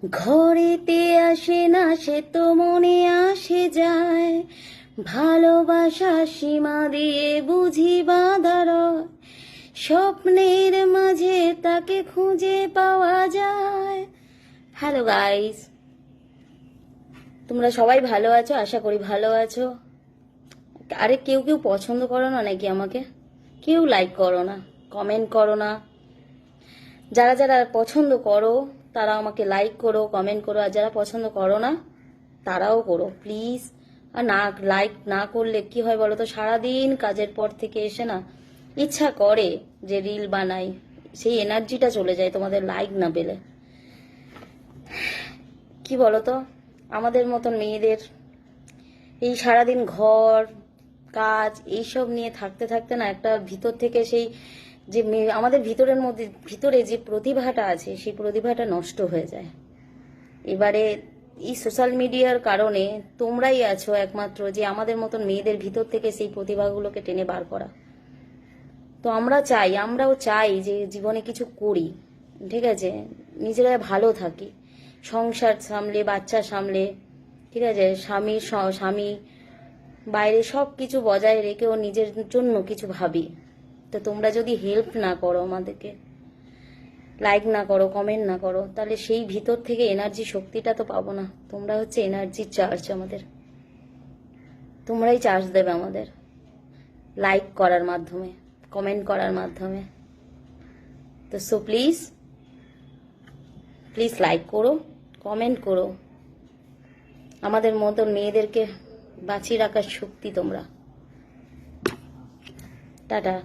ঘরেতে আসে না সে তো মনে আসে যায়, ভালোবাসা সীমা দিয়ে বুঝি বাঁধা রয়, স্বপ্নের মাঝে তাকে খুঁজে পাওয়া যায়। হ্যালো গাইস, তোমরা সবাই ভালো আছো? আশা করি ভালো আছো। আরে কেউ কেউ পছন্দ করো না নাকি আমাকে? কেউ লাইক করো না, কমেন্ট করো না। যারা যারা পছন্দ করো তারা আমাকে লাইক করো, কমেন্ট করো, আর যারা পছন্দ করো না তারাও করো প্লিজ। আর না, লাইক না করলে কি হয় বলো তো, সারাদিন কাজের পর থেকে এসে না ইচ্ছা করে যে রিল বানাই, সেই এনার্জিটা চলে যায় তোমাদের লাইক না পেলে। কি বলো তো, আমাদের মতন মেয়েদের এই সারাদিন ঘর কাজ এইসব নিয়ে থাকতে থাকতে না একটা ভিতর থেকে সেই যে আমাদের ভিতরের মধ্যে ভিতরে যে প্রতিভাটা আছে সেই প্রতিভাটা নষ্ট হয়ে যায়। এবারে এই সোশ্যাল মিডিয়ার কারণে তোমরাই আছো একমাত্র যে আমাদের মতন মেয়েদের ভিতর থেকে সেই প্রতিভাগুলোকে টেনে বার করা। তো আমরাও চাই যে জীবনে কিছু করি, ঠিক আছে, নিজেরা ভালো থাকি, সংসার সামলে, বাচ্চা সামলে, ঠিক আছে, স্বামী বাইরে সব কিছু বজায় রেখেও নিজের জন্য কিছু ভাবি। তো তোমরা যদি হেল্প না করো আমাদেরকে, লাইক না করো, কমেন্ট না করো, তাহলে সেই ভিতর থেকে এনার্জি শক্তিটা তো পাবো না। তোমরা হচ্ছে এনার্জির চার্জ আমাদের, তোমরাই চার্জ দেবে আমাদের লাইক করার মাধ্যমে, কমেন্ট করার মাধ্যমে। তো সো প্লিজ প্লিজ লাইক করো, কমেন্ট করো, আমাদের মতন মেয়েদেরকে বাঁচিয়ে রাখার শক্তি তোমরা। টাটা।